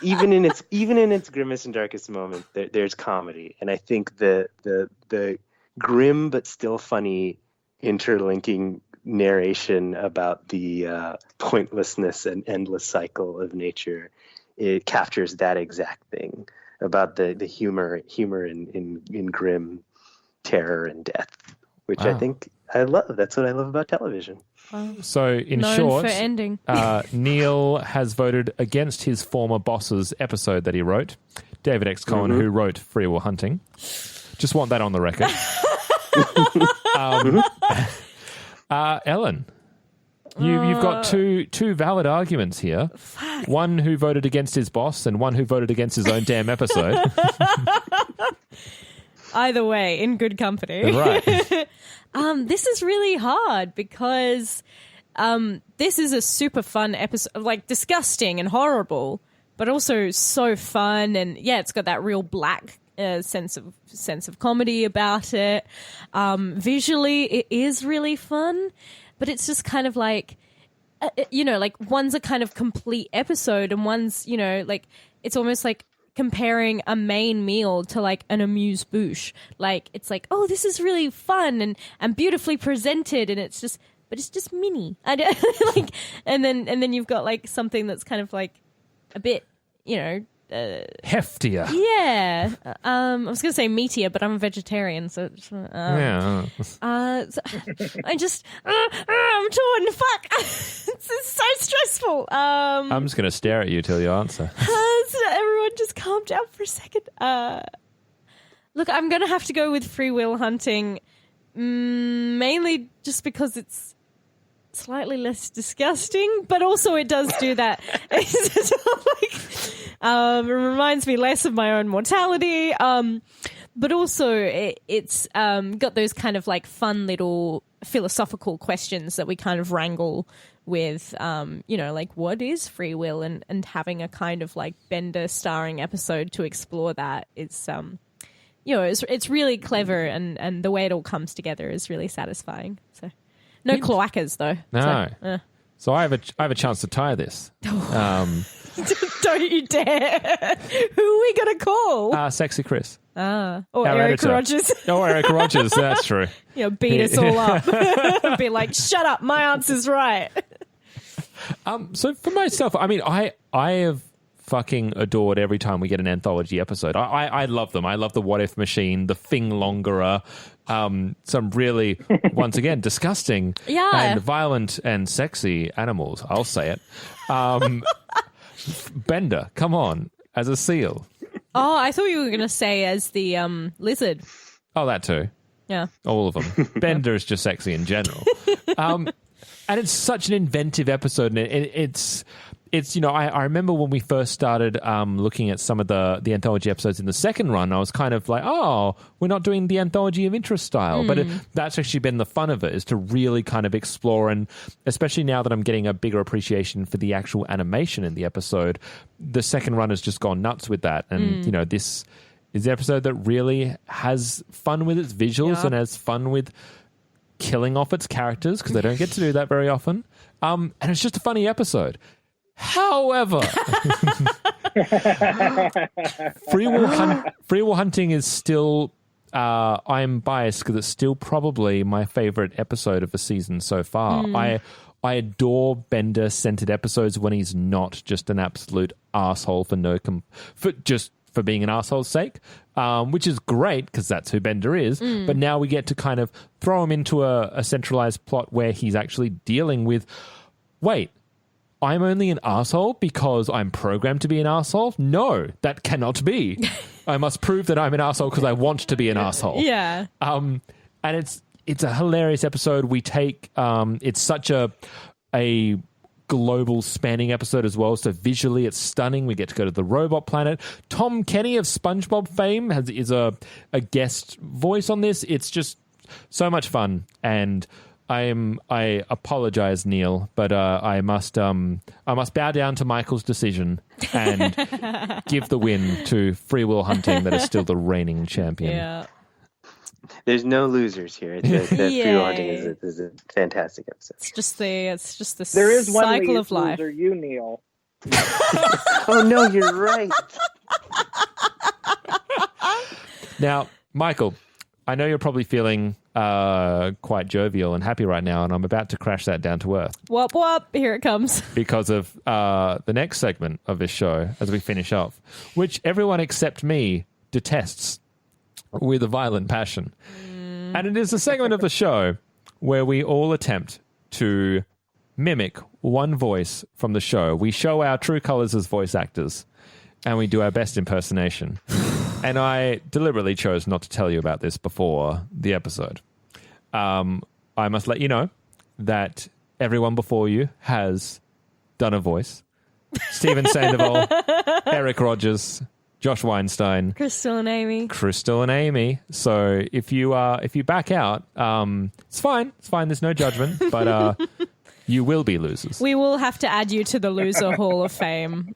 Even in its grimmest and darkest moment, there's comedy, and I think the grim but still funny interlinking narration about the pointlessness and endless cycle of nature, it captures that exact thing about the humor in grim terror and death, which I think I love. That's what I love about television. So, in Known short, for ending. Neil has voted against his former boss's episode that he wrote, David X. Cohen, who wrote Free Will Hunting. Just want that on the record. Ellen, you've got two valid arguments here. Fuck. One who voted against his boss and one who voted against his own damn episode. Either way, in good company. Right. This is really hard because this is a super fun episode, like disgusting and horrible, but also so fun. And yeah, it's got that real black sense of comedy about it. Visually, it is really fun, but it's just kind of like, like one's a kind of complete episode and one's, like it's almost like comparing a main meal to like an amuse-bouche. Like it's like, oh, this is really fun and beautifully presented, and it's just mini. I don't like, and then you've got like something that's kind of like a bit, heftier. Yeah. I was going to say meatier, but I'm a vegetarian, so yeah. So I'm torn. Fuck. This is so stressful. I'm just going to stare at you till you answer. So everyone just calm down for a second. Look, I'm going to have to go with Free Will Hunting, mainly just because it's slightly less disgusting, but also it does do that. It's it reminds me less of my own mortality, but also it's got those kind of like fun little philosophical questions that we kind of wrangle with, like what is free will, and having a kind of like Bender starring episode to explore that is it's really clever, and the way it all comes together is really satisfying. So no cloacas though. No. So I have a chance to tie this. Don't you dare! Who are we gonna call? Sexy Chris. Or Our Eric editor. Rogers. Eric Rogers. That's true. Beat us all up. Be like, shut up, my answer's right. So for myself, I mean, I have fucking adored every time we get an anthology episode. I love them. I love the What If Machine, the Thing Longerer, some really, once again, disgusting and violent and sexy animals. I'll say it. Bender, come on, as a seal. Oh, I thought you were going to say as the lizard. Oh, that too. Yeah. All of them. Bender is just sexy in general. And it's such an inventive episode, and it it's I remember when we first started looking at some of the anthology episodes in the second run, I was kind of like, oh, we're not doing the anthology of interest style. But that's actually been the fun of it, is to really kind of explore, and especially now that I'm getting a bigger appreciation for the actual animation in the episode, the second run has just gone nuts with that. And, this is the episode that really has fun with its visuals and has fun with killing off its characters, because they don't get to do that very often. And it's just a funny episode. However, Free Will Hunting is still, I'm biased because it's still probably my favorite episode of the season so far. I adore Bender-centered episodes when he's not just an absolute asshole for being an asshole's sake, which is great because that's who Bender is. But now we get to kind of throw him into a centralized plot where he's actually dealing with, wait, I'm only an asshole because I'm programmed to be an asshole? No, that cannot be. I must prove that I'm an asshole because I want to be an asshole. Yeah. And it's a hilarious episode. We take it's such a global spanning episode as well, so visually it's stunning. We get to go to the robot planet. Tom Kenny of SpongeBob fame is a guest voice on this. It's just so much fun, and I apologize, Neil, but I must bow down to Michael's decision and give the win to Free Will Hunting, that is still the reigning champion. Yeah. There's no losers here. The Free Will Hunting is a fantastic episode. It's just the There is one cycle of life. loser, you, Neil. Oh, no, you're right. Now, Michael, I know you're probably feeling quite jovial and happy right now, and I'm about to crash that down to earth. Whoop, whoop, here it comes. Because of the next segment of this show, as we finish off, which everyone except me detests with a violent passion. And it is a segment of the show where we all attempt to mimic one voice from the show. We show our true colors as voice actors, and we do our best impersonation. And I deliberately chose not to tell you about this before the episode. I must let you know that everyone before you has done a voice. Stephen Sandoval, Eric Rogers, Josh Weinstein, Crystal and Amy. So if you back out, it's fine. It's fine. There's no judgment, but you will be losers. We will have to add you to the loser hall of fame.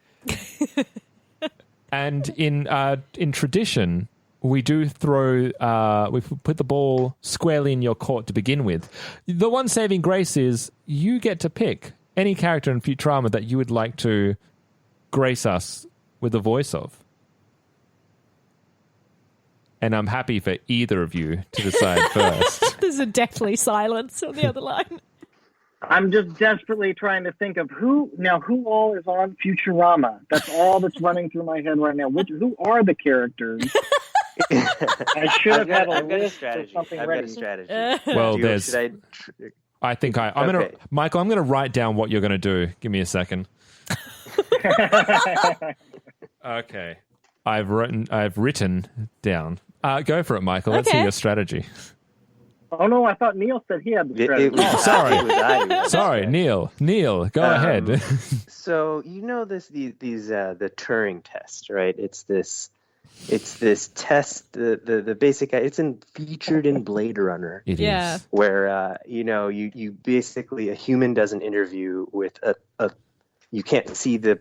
And in tradition, we do we put the ball squarely in your court to begin with. The one saving grace is you get to pick any character in Futurama that you would like to grace us with the voice of. And I'm happy for either of you to decide first. There's a deathly silence on the other line. I'm just desperately trying to think of who all is on Futurama. That's all that's running through my head right now. Who are the characters? I should have had a list or something ready. I've got a strategy. Well, I think I'm going to... Michael, I'm going to write down what you're going to do. Give me a second. Okay. I've written down. Go for it, Michael. Let's hear your strategy. Oh, no, I thought Neil said he had the strategy. Sorry, Neil. Go ahead. So, the Turing Test, right? It's this test, the basic, featured in Blade Runner. It is. Where, you basically, a human does an interview with you can't see the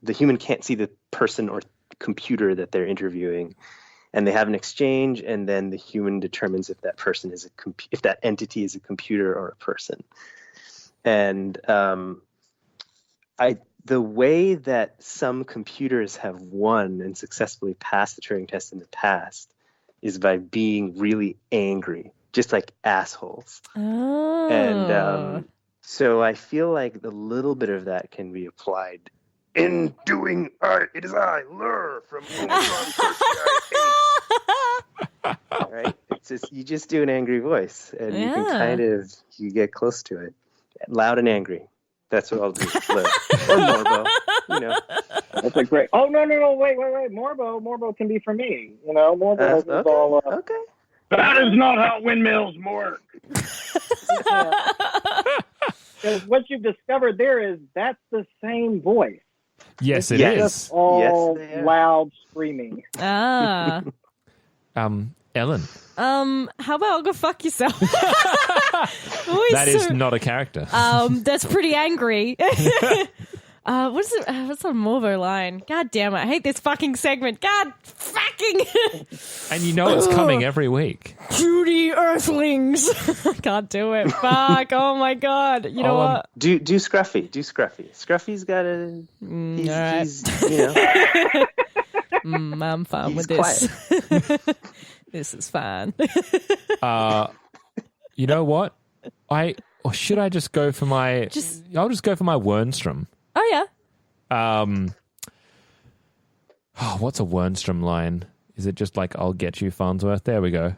human can't see the person or computer that they're interviewing, and they have an exchange, and then the human determines if that person is if that entity is a computer or a person. And the way that some computers have won and successfully passed the Turing test in the past is by being really angry, just like assholes. Oh. And so I feel like a little bit of that can be applied in doing art. It is I, Lur, from All right, it's just you just do an angry voice, and you can you get close to it, loud and angry. That's what I'll do. Lur. Or Morbo, That's a great. Oh no! Wait! Morbo can be for me. Morbo is all. Okay. That is not how windmills work. Because what you've discovered there is that's the same voice. Yes, it Yes. is. Just all Yes, they are. loud screaming. Ah. Ellen, How about go fuck yourself? that is not a character. That's pretty angry. What's a Morvo line? God damn it! I hate this fucking segment. God fucking. And you know it's coming every week. Judy Earthlings. Can't do it. Fuck. Oh my god. You know what? Do Scruffy. Do Scruffy. Scruffy's got a. He's I'm fine he's with this. This is fine. You know what? Or should I just go for my? I'll just go for my Wernstrom. Oh yeah. What's a Wernstrom line? Is it just like "I'll get you, Farnsworth"? There we go.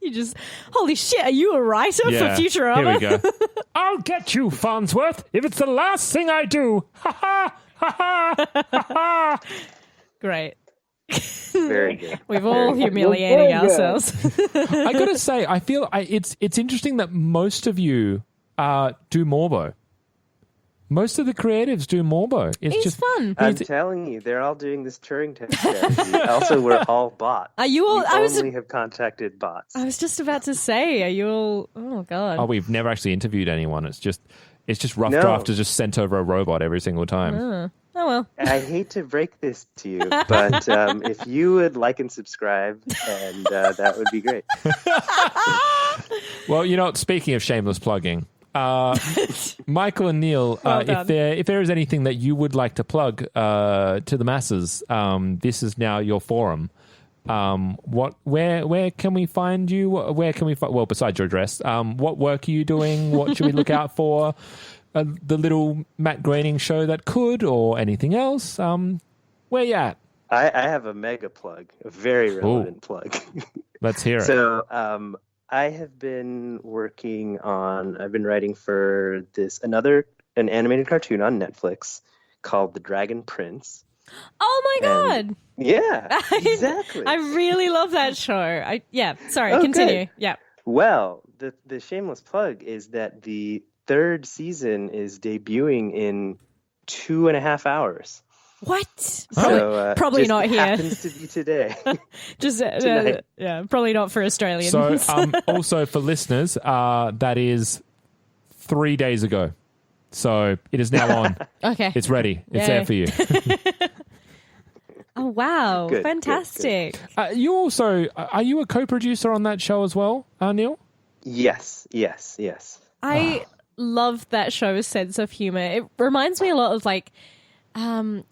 You just holy shit! Are you a writer for Futurama? Here we go. I'll get you, Farnsworth, if it's the last thing I do. Ha ha ha ha ha ha. Great. very good. We've all humiliating ourselves. I gotta say, I feel it's interesting that most of you do Morbo. Most of the creatives do Morbo. It's just fun. I'm telling you, they're all doing this Turing Test strategy. Also, we're all bots. Are you all? We only have contacted bots. I was just about to say, are you all? Oh god. Oh, we've never actually interviewed anyone. It's just rough draft is just sent over a robot every single time. Oh well. I hate to break this to you, but if you would like and subscribe, and that would be great. Well, you know, speaking of shameless plugging, Michael and Neil, if there is anything that you would like to plug to the masses, this is now your forum. Where can we find you? Where can we find? Well, besides your address, what work are you doing? What should we look out for? The little Matt Groening show that could, or anything else? Where you at? I have a mega plug, a very relevant plug. Let's hear it. So, I have been I've been writing for an animated cartoon on Netflix called The Dragon Prince. Oh my god! Yeah, exactly. I really love that show. Continue. Good. Yeah. Well, the shameless plug is that the 3rd season is debuting in 2.5 hours. What? Probably not here. Happens to be today. Just probably not for Australians. So, also for listeners, that is 3 days ago. So it is now on. Okay, it's ready. It's there for you. Oh wow! Good, fantastic. Good. You also are you a co-producer on that show as well, Neil? Yes. I love that show's sense of humor. It reminds me a lot of like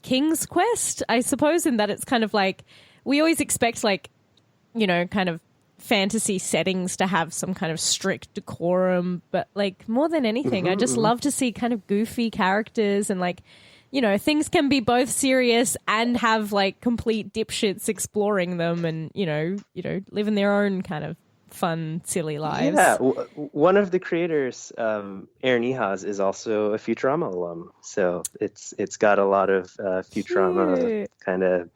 King's Quest, I suppose, in that it's kind of like we always expect like, you know, kind of fantasy settings to have some kind of strict decorum, but like more than anything, I just love to see kind of goofy characters and like, you know, things can be both serious and have like complete dipshits exploring them and, you know, living their own kind of fun, silly lives. Yeah, one of the creators, Aaron Ehas, is also a Futurama alum, so it's got a lot of Futurama kind of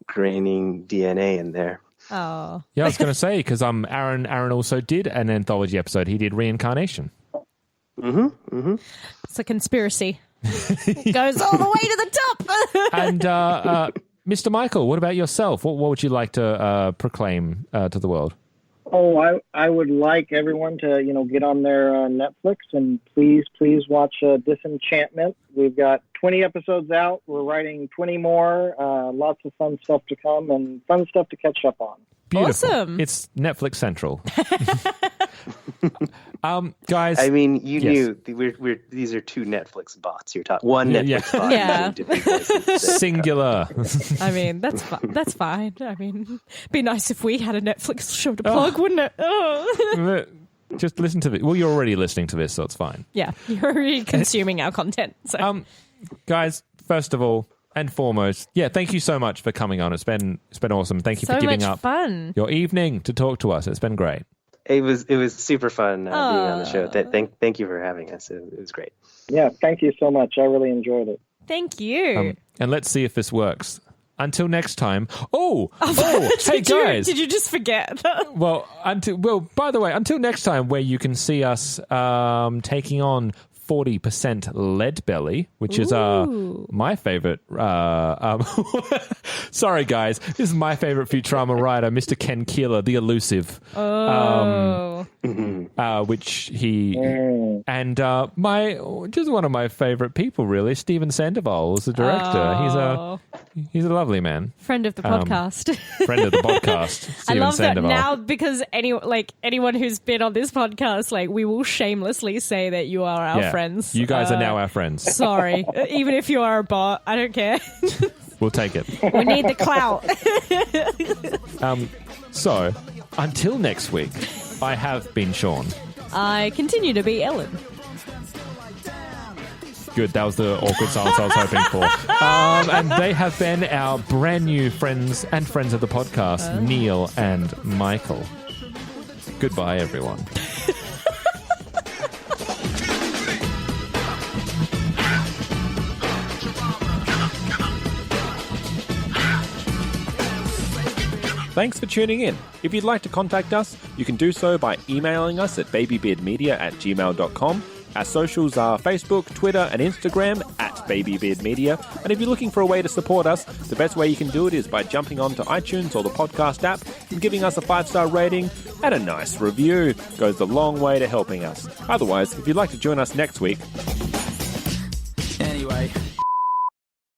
graining DNA in there. Oh, yeah, I was going to say because Aaron also did an anthology episode. He did Reincarnation. It's a conspiracy. It goes all the way to the top. And Mr. Michael, what about yourself? What would you like to proclaim to the world? Oh, I would like everyone to, get on their Netflix and please watch Disenchantment. We've got 20 episodes out. We're writing 20 more. Lots of fun stuff to come and fun stuff to catch up on. Beautiful. Awesome. It's Netflix Central. Guys. I mean, you knew these are 2 Netflix bots. You're talking one Netflix bot. Yeah. Different places. Singular. I mean, that's fine. I mean, it'd be nice if we had a Netflix show to plug, wouldn't it? Oh. Just listen to it. Well, you're already listening to this, so it's fine. Yeah, you're already consuming our content. So. Guys, first of all and foremost, thank you so much for coming on. It's been awesome. Thank you for giving up your evening to talk to us. It's been great. It was super fun being on the show. Thank you for having us. It was great. Yeah, thank you so much. I really enjoyed it. Thank you. And let's see if this works. Until next time. Hey guys! Did you just forget? By the way, until next time, where you can see us taking on 40% Lead Belly, which is my favorite. Sorry, guys. This is my favorite Futurama writer, Mr. Ken Keeler, the elusive. Which he and just one of my favorite people, really, Steven Sandoval is the director. He's a lovely man, friend of the podcast. Friend of the podcast. I love Sandoval. that now, because anyone who's been on this podcast, we will shamelessly say that you are our friends. You guys are now our friends. Sorry, even if you are a bot, I don't care. We'll take it. We need the clout. So, until next week, I have been Sean. I continue to be Ellen. Good, that was the awkward silence I was hoping for. And they have been our brand new friends and friends of the podcast, Neil and Michael. Goodbye, everyone. Thanks for tuning in. If you'd like to contact us, you can do so by emailing us at babybeardmedia@gmail.com. Our socials are Facebook, Twitter, and Instagram @babybeardmedia. And if you're looking for a way to support us, the best way you can do it is by jumping onto iTunes or the podcast app and giving us a 5-star rating and a nice review. It goes a long way to helping us. Otherwise, if you'd like to join us next week,